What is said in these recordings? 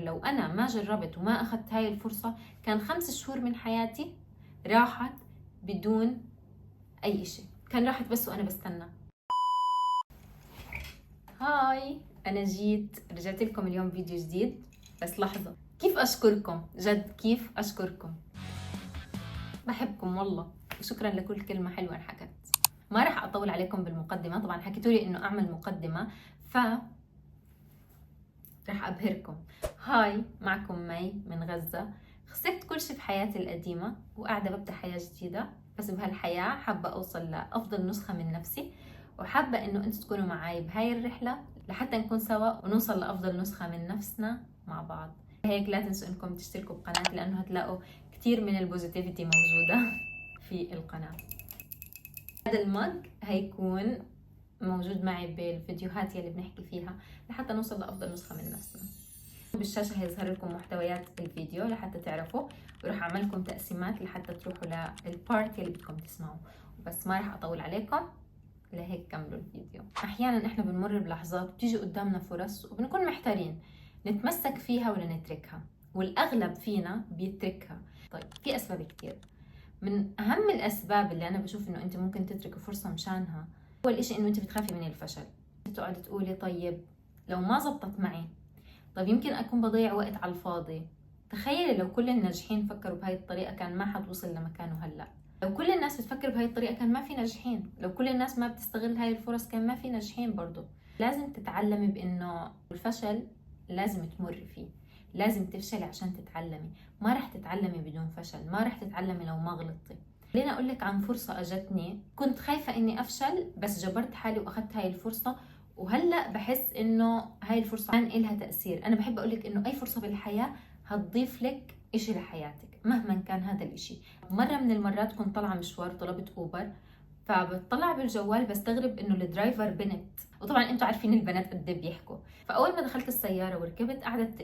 لو أنا ما جربت وما أخذت هاي الفرصة كان 5 شهور من حياتي راحت بدون أي إشي، كان راحت بس وأنا بستنى. هاي، أنا رجعت لكم اليوم فيديو جديد. بس لحظة، كيف أشكركم؟ جد كيف أشكركم؟ بحبكم والله، وشكرا لكل كلمة حلوة انحكت. ما راح أطول عليكم بالمقدمة، طبعا حكيتولي إنه أعمل مقدمة، راح أبهركم. هاي، معكم مي من غزة. خسرت كل شي في حياتي القديمة وقاعدة ببدأ حياة جديدة، بس بهالحياة حابة أوصل لأفضل نسخة من نفسي، وحابة إنه أنتوا تكونوا معاي بهاي الرحلة لحتى نكون سوا ونوصل لأفضل نسخة من نفسنا مع بعض. هيك لا تنسوا إنكم تشتركوا بقناتي، لأنه هتلاقوا كتير من البوزيتيفيتي موجودة في القناة. هذا المج هيكون موجود معي بالفيديوهات يلي بنحكي فيها لحتى نوصل لأفضل نسخة من نفسنا. بالشاشة هيظهر لكم محتويات الفيديو لحتى تعرفوا، وراح أعمل لكم تقسيمات لحتى تروحوا للبارت يلي بدكم تسمعوا. بس ما راح أطول عليكم، لهيك كملوا الفيديو. أحيانا إحنا بنمر بلحظات بتيجي قدامنا فرص وبنكون محتارين نتمسك فيها ولا نتركها، والأغلب فينا بيتركها. طيب، في أسباب كتير. من أهم الأسباب اللي أنا بشوف إنه أنت ممكن تتركي فرصة مشانها، أول إشي إنه أنت بتخافي من الفشل. تقعدي تقولي طيب لو ما زبطت معي، طيب يمكن أكون بضيع وقت على الفاضي. تخيلي لو كل الناجحين فكروا بهاي الطريقة كان ما حتوصل لمكانه هلأ. لو كل الناس بتفكر بهاي الطريقة كان ما في ناجحين. لو كل الناس ما بتستغل هاي الفرص كان ما في ناجحين برضو. لازم تتعلمي بإنه الفشل لازم تمر فيه، لازم تفشلي عشان تتعلمي. ما رح تتعلمي بدون فشل، ما رح تتعلمي لو ما غلطتي. خليني أقول لك عن فرصة أجتني، كنت خايفة إني أفشل بس جبرت حالي وأخذت هاي الفرصة، وهلا بحس انه هاي الفرصه كان إلها تاثير. انا بحب اقول لك انه اي فرصه بالحياه هتضيف لك إشي لحياتك مهما كان هذا الإشي. مره من المرات كنت طالعه مشوار، طلبت اوبر، فبطلع بالجوال بستغرب انه الدرايفر بنت، وطبعا انتم عارفين البنات قد ايه بيحكوا. فاول ما دخلت السياره وركبت قعدت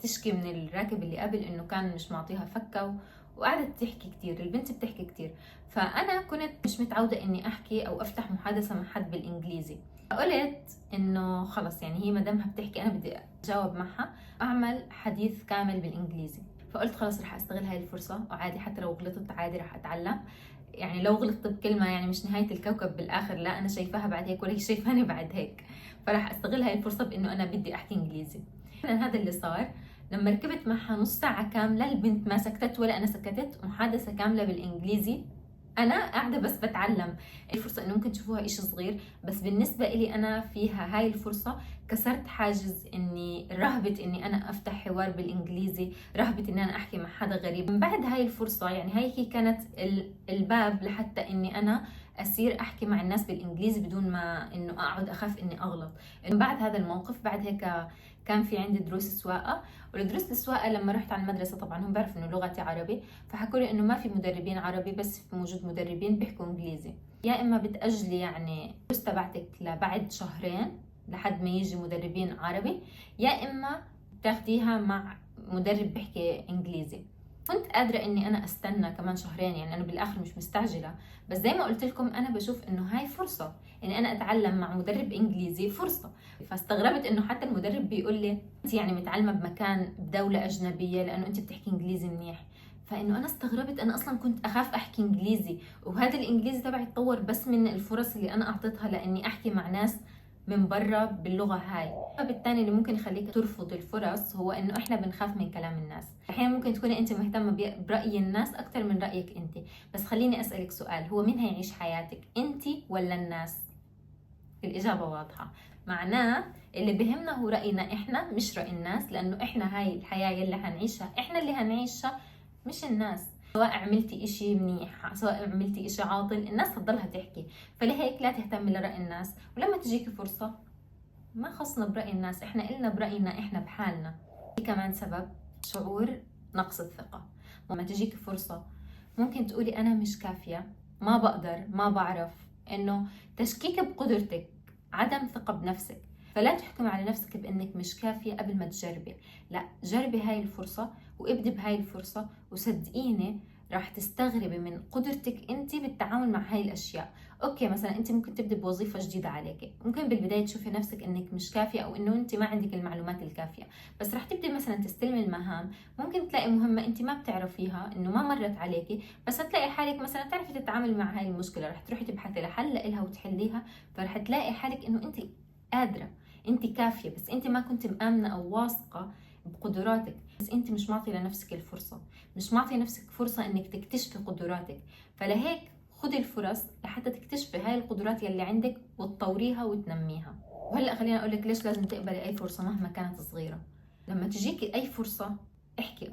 تشكي من الراكب اللي قبل انه كان مش معطيها فكه، وقعدت تحكي كتير. البنت بتحكي كتير، فانا كنت مش متعوده اني احكي او افتح محادثه مع حد بالانجليزي. فقلت انه خلص، يعني هي مدامها بتحكي انا بدي اجاوب معها، اعمل حديث كامل بالانجليزي. فقلت خلص رح استغل هاي الفرصه، وعادي حتى لو غلطت عادي رح اتعلم. يعني لو غلطت بكلمه يعني مش نهايه الكوكب بالاخر، لا انا شايفاها بعد هيك ولا هي شايفاني بعد هيك. فراح استغل هاي الفرصه بانه انا بدي احكي انجليزي. فعلا هذا اللي صار. لما ركبت معها نص ساعه كامله البنت ما سكتت ولا انا سكتت، محادثه كامله بالانجليزي. انا قاعده بس بتعلم. الفرصه انه ممكن تشوفوها إشي صغير، بس بالنسبه إلي انا فيها هاي الفرصه كسرت حاجز اني رهبه اني انا افتح حوار بالانجليزي، رهبه اني انا احكي مع حدا غريب. من بعد هاي الفرصه، يعني هاي هي كانت الباب لحتى اني انا اصير احكي مع الناس بالانجليزي بدون ما انه اقعد اخاف اني اغلط. من بعد هذا الموقف، بعد هيك كان في عندي دروس سواقه، والدروس السواقه لما رحت على المدرسه طبعا هم بيعرفوا انه لغتي عربي، فحكوا لي انه ما في مدربين عربي بس موجود مدربين بيحكوا انجليزي. يا اما بتاجلي يعني الدروس تبعتك لبعد شهرين لحد ما يجي مدربين عربي، يا اما بتاخديها مع مدرب بيحكي انجليزي. كنت قادرة اني انا استنى كمان شهرين، يعني انا بالاخر مش مستعجلة. بس زي ما قلت لكم انا بشوف انه هاي فرصة، اني انا اتعلم مع مدرب انجليزي فرصة. فاستغربت انه حتى المدرب بيقول لي انت يعني متعلمة بمكان بدولة اجنبية لانه انت بتحكي انجليزي منيح. فانه انا استغربت، انا اصلا كنت اخاف احكي انجليزي، وهذا الانجليزي تبعي اتطور بس من الفرص اللي انا اعطيتها لاني احكي مع ناس من برا باللغه هاي. السبب الثاني اللي ممكن يخليك ترفض الفرص هو انه احنا بنخاف من كلام الناس. احيانا ممكن تكوني انت مهتمه براي الناس اكثر من رايك انت. بس خليني اسالك سؤال، هو مين هيعيش حياتك، انت ولا الناس؟ الاجابه واضحه. معناه اللي بهمنا هو راينا احنا مش راي الناس، لانه احنا هاي الحياه يلي هنعيشها احنا اللي هنعيشها مش الناس. سواء عملتي اشي منيح سواء عملتي اشي عاطل، الناس هتضلها تحكي. فلهيك لا تهتمي لرأي الناس، ولما تجيكي فرصة ما خصنا برأي الناس، احنا إلنا برأينا احنا بحالنا. في كمان سبب، شعور نقص الثقة. لما تجيكي فرصة ممكن تقولي أنا مش كافية، ما بقدر، ما بعرف، إنه تشكيك بقدرتك، عدم ثقة بنفسك. فلا تحكمي على نفسك بأنك مش كافية قبل ما تجربي. لا، جربي هاي الفرصة وابدي بهاي الفرصة، وصدقيني راح تستغربي من قدرتك انت بالتعامل مع هاي الاشياء. اوكي مثلا انت ممكن تبدي بوظيفه جديده عليك، ممكن بالبدايه تشوفي نفسك انك مش كافيه او انه انت ما عندك المعلومات الكافيه، بس راح تبدي مثلا تستلمي المهام، ممكن تلاقي مهمه انت ما بتعرفيها انه ما مرت عليكي، بس هتلاقي حالك مثلا تعرفي تتعاملي مع هاي المشكله، راح تروحي تبحثي لحل لها وتحليها، فرح تلاقي حالك انه انت قادره، انت كافيه، بس انت ما كنت مآمنه او واثقه بقدراتك، بس انت مش معطي لنفسك الفرصه، مش معطي نفسك فرصه انك تكتشفي قدراتك. فلهيك خدي الفرص لحتى تكتشفي هاي القدرات يلي عندك وتطوريها وتنميها. وهلا خليني اقول لك ليش لازم تقبلي اي فرصه مهما كانت صغيره. لما تجيكي اي فرصه احكي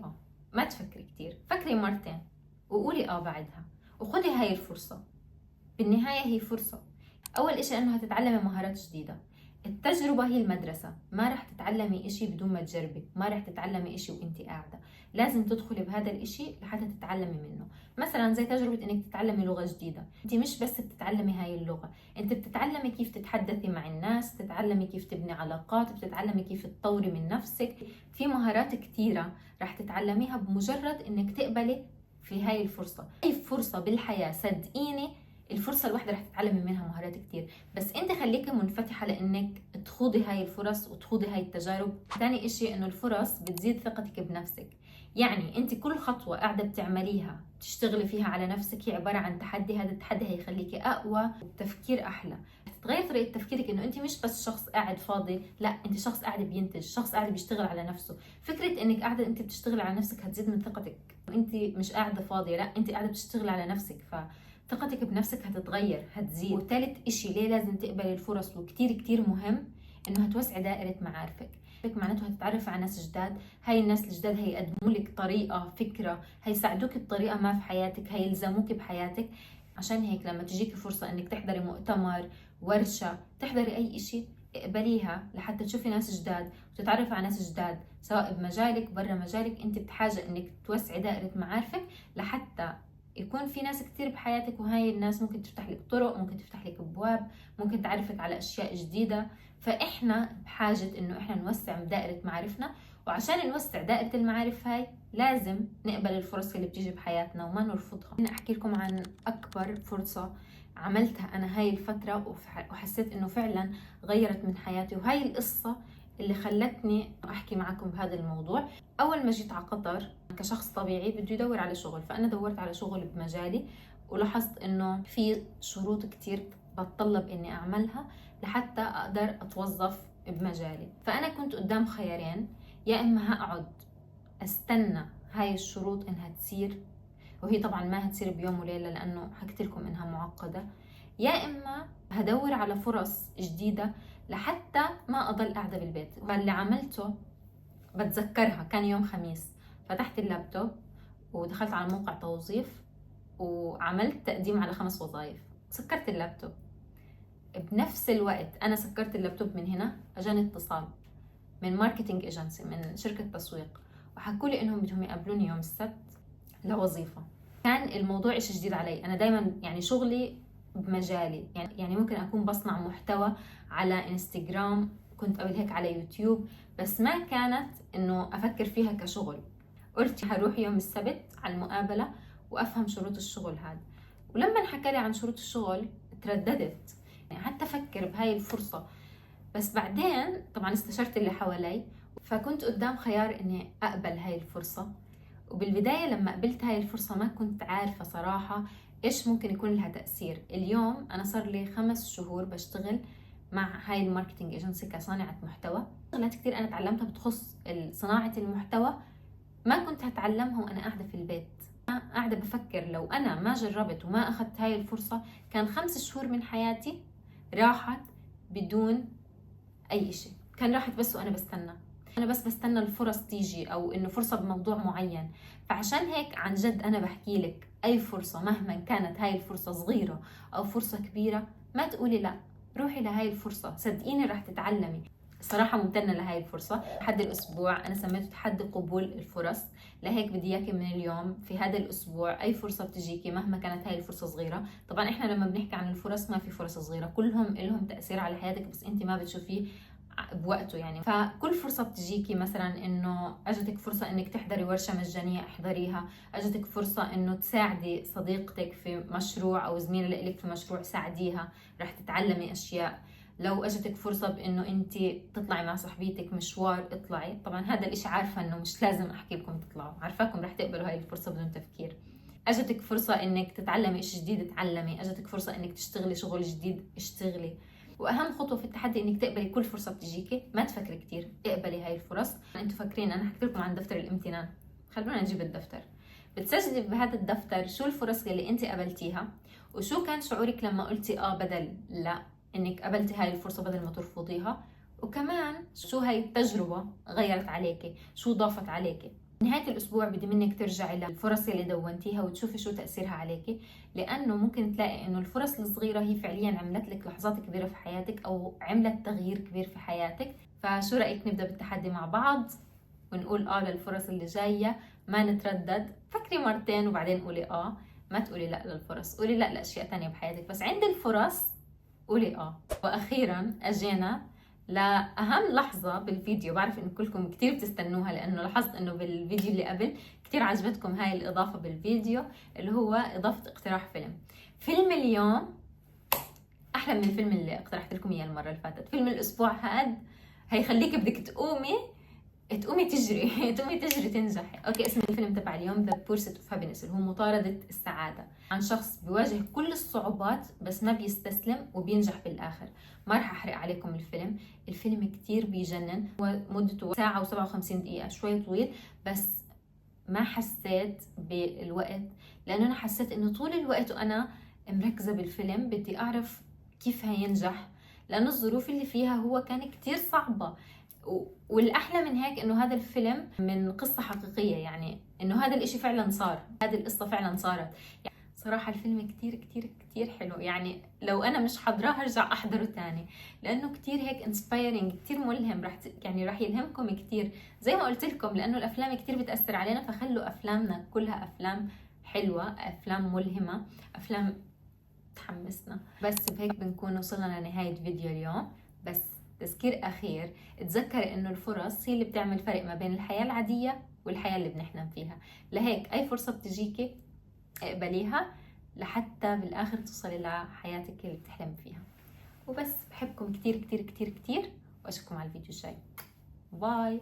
ما تفكري كتير، فكري مرتين وقولي بعدها، وخدي هاي الفرصه. بالنهايه هي فرصه. اول اشي انه هتتعلمي مهارات جديده. التجربة هي المدرسة، ما رح تتعلمي اشي بدون ما تجربي، ما رح تتعلمي اشي وانت قاعدة، لازم تدخلي بهذا الاشي لحتى تتعلمي منه. مثلا زي تجربة انك تتعلمي لغة جديدة، انت مش بس بتتعلمي هاي اللغة، انت بتتعلمي كيف تتحدثي مع الناس، بتتعلمي كيف تبني علاقات، بتتعلمي كيف تطوري من نفسك. في مهارات كتيرة رح تتعلميها بمجرد انك تقبلي في هاي الفرصة. اي فرصة بالحياة صدقيني الفرصة الواحدة رح تتعلمي منها مهارات كتير، بس انت خليكي منفتحة لانك تخوضي هاي الفرص وتخوضي هاي التجارب. ثاني اشي انه الفرص بتزيد ثقتك بنفسك، يعني انت كل خطوة قاعدة بتعمليها تشتغلي فيها على نفسك هي عبارة عن تحدي، هذا التحدي هيخليكي اقوى وبتفكير احلى. تغير طريقة تفكيرك انه انت مش بس شخص قاعد فاضي، لا انت شخص قاعد بينتج، شخص قاعد بيشتغل على نفسه. فكرة انك قاعدة انت بتشتغل على نفسك هتزيد من ثقتك، انت مش قاعدة فاضية، لا انت قاعدة بتشتغل على نفسك، ثقتك بنفسك هتتغير هتزيد. وثالث اشي ليه لازم تقبلي الفرص وكتير كتير مهم انه هتوسعي دائرة معارفك. معناته هتتعرفي على ناس جداد، هاي الناس الجداد هيقدموا لك طريقة فكرة، هيساعدوك بطريقة ما في حياتك، هيلزموك بحياتك. عشان هيك لما تجيك فرصة انك تحضري مؤتمر، ورشة، تحضري اي اشي، اقبليها لحتى تشوفي ناس جداد وتتعرفي على ناس جداد، سواء بمجالك برا مجالك. انت بحاجة انك توسعي دائرة معارفك لحتى يكون في ناس كتير بحياتك، وهاي الناس ممكن تفتح لك طرق، ممكن تفتح لك ابواب، ممكن تعرفك على اشياء جديدة. فاحنا بحاجة انه احنا نوسع دائرة معارفنا، وعشان نوسع دائرة المعارف هاي لازم نقبل الفرص اللي بتيجي بحياتنا وما نرفضها. أنا احكي لكم عن اكبر فرصة عملتها انا هاي الفترة وحسيت انه فعلا غيرت من حياتي، وهاي القصة اللي خلتني احكي معكم بهذا الموضوع. اول ما جيت على قطر كشخص طبيعي بده يدور على شغل، فانا دورت على شغل بمجالي، ولاحظت انه في شروط كتير بتطلب اني اعملها لحتى اقدر اتوظف بمجالي. فانا كنت قدام خيارين، يا اما هقعد استنى هاي الشروط انها تصير، وهي طبعا ما هتصير بيوم وليلة لانه حكيت لكم انها معقدة، يا اما هدور على فرص جديدة لحتى ما اضل قاعدة بالبيت. فاللي عملته بتذكرها كان يوم خميس، فتحت اللابتوب ودخلت على موقع توظيف وعملت تقديم على 5 وظائف. سكرت اللابتوب، بنفس الوقت انا سكرت اللابتوب من هنا اجاني اتصال من ماركتينج ايجنسي، من شركة تسويق، وحكوا لي انهم بدهم يقابلوني يوم السبت لوظيفة. كان الموضوع إشي جديد علي، انا دايما يعني شغلي بمجالي، يعني ممكن اكون بصنع محتوى على انستغرام، كنت قبل هيك على يوتيوب، بس ما كانت انه افكر فيها كشغل. قلت هروح يوم السبت على المقابلة وافهم شروط الشغل هذا. ولما انحكى لي عن شروط الشغل ترددت، يعني حتى افكر بهاي الفرصة. بس بعدين طبعا استشرت اللي حوالي، فكنت قدام خيار اني اقبل هاي الفرصة. وبالبداية لما قبلت هاي الفرصة ما كنت عارفة صراحة ايش ممكن يكون لها تأثير. اليوم انا صار لي 5 شهور بشتغل مع هاي الماركتينج ايجنسي كصانعة محتوى. شغلات كتير انا تعلمتها بتخص صناعة المحتوى ما كنت هتعلمها وانا قاعدة في البيت. قاعدة بفكر لو انا ما جربت وما اخذت هاي الفرصة كان 5 شهور من حياتي راحت بدون اي اشي، كان راحت بس وانا بستنى، انا بس بستنى الفرص تيجي او انه فرصة بموضوع معين. فعشان هيك عن جد انا بحكي لك اي فرصة مهما كانت هاي الفرصة صغيرة او فرصة كبيرة ما تقولي لا، روحي لهاي الفرصة، صدقيني رح تتعلمي. صراحة ممتنة لهاي الفرصة. تحدي الأسبوع أنا سميته تحدي قبول الفرص، لهيك بدي إياكي من اليوم في هذا الأسبوع أي فرصة بتجيكي مهما كانت هاي الفرصة صغيرة. طبعا إحنا لما بنحكي عن الفرص ما في فرص صغيرة، كلهم لهم تأثير على حياتك بس أنت ما بتشوفيه بوقته يعني. فكل فرصة بتجيكي، مثلا انه اجتك فرصة انك تحضري ورشة مجانية احضريها، اجتك فرصة انه تساعدي صديقتك في مشروع او زميلة لك في مشروع ساعديها، رح تتعلمي اشياء. لو اجتك فرصة بانه انت تطلعي مع صاحبيتك مشوار، اطلعي. طبعا هذا الاشي عارفة انه مش لازم احكي لكم تطلعوا، عارفاكم رح تقبلوا هاي الفرصة بدون تفكير. اجتك فرصة انك تتعلمي اشي جديد، تعلمي. اجتك فرصة انك تشتغلي شغل جديد، اشتغلي. واهم خطوه في التحدي انك تقبلي كل فرصه بتجيكي، ما تفكري كثير، اقبلي هاي الفرص. انتوا فاكرين انا حكيت لكم عن دفتر الامتنان، خلونا نجيب الدفتر. بتسجلي بهذا الدفتر شو الفرص اللي انت قبلتيها، وشو كان شعورك لما قلتي بدل لا، انك قبلتي هاي الفرصه بدل ما ترفضيها. وكمان شو هاي التجربه غيرت عليكي، شو ضافت عليكي. نهاية الأسبوع بدي منك ترجعي للفرص اللي دونتيها وتشوفي شو تأثيرها عليكي، لأنه ممكن تلاقي إنه الفرص الصغيرة هي فعليا عملت لك لحظات كبيرة في حياتك أو عملت تغيير كبير في حياتك. فشو رأيك نبدأ بالتحدي مع بعض ونقول للفرص اللي جاية، ما نتردد، فكري مرتين وبعدين قولي ما تقولي لا للفرص، قولي لا لأشياء تانية بحياتك، بس عند الفرص قولي وأخيرا أجينا لأهم لحظة بالفيديو. بعرف إن كلكم كتير بتستنوها، لأنه لاحظت إنه بالفيديو اللي قبل كتير عجبتكم هاي الإضافة بالفيديو، اللي هو إضافة اقتراح فيلم. فيلم اليوم أحلى من الفيلم اللي اقترحت لكم إياه المرة اللي فاتت. فيلم الأسبوع هاد هيخليك بدك تقومي تجري تقومي تجري تنجحي. اوكي، اسم الفيلم تبع اليوم The Pursuit of Happiness، اللي هو مطاردة السعادة، عن شخص بيواجه كل الصعوبات بس ما بيستسلم وبينجح بالاخر. ما رح احرق عليكم الفيلم. الفيلم كتير بيجنن، مدته ساعة و57 دقيقة، شوي طويل، بس ما حسيت بالوقت، لانه انا حسيت انه طول الوقت وانا مركزة بالفيلم بدي اعرف كيف هينجح، لانه الظروف اللي فيها هو كان كتير صعبة. والأحلى من هيك إنه هذا الفيلم من قصة حقيقية، يعني إنه هذا الإشي فعلا صار، هذه القصة فعلا صارت. يعني صراحة الفيلم كتير كتير كتير حلو، يعني لو أنا مش حضراه هرجع أحضره تاني، لأنه كتير هيك انسبايرنج، كتير ملهم، يعني رح يلهمكم كتير زي ما قلت لكم، لأنه الأفلام كتير بتأثر علينا، فخلوا أفلامنا كلها أفلام حلوة، أفلام ملهمة، أفلام تحمسنا. بس بهيك بنكون وصلنا لنهاية فيديو اليوم. بس تذكير أخير، تذكري إنه الفرص هي اللي بتعمل فرق ما بين الحياة العادية والحياة اللي بنحلم فيها. لهيك أي فرصة بتجيكي اقبليها لحتى بالآخر توصلي لحياتك اللي بتحلم فيها. وبس، بحبكم كتير كتير كتير كتير، وأشوفكم على الفيديو الجاي. باي.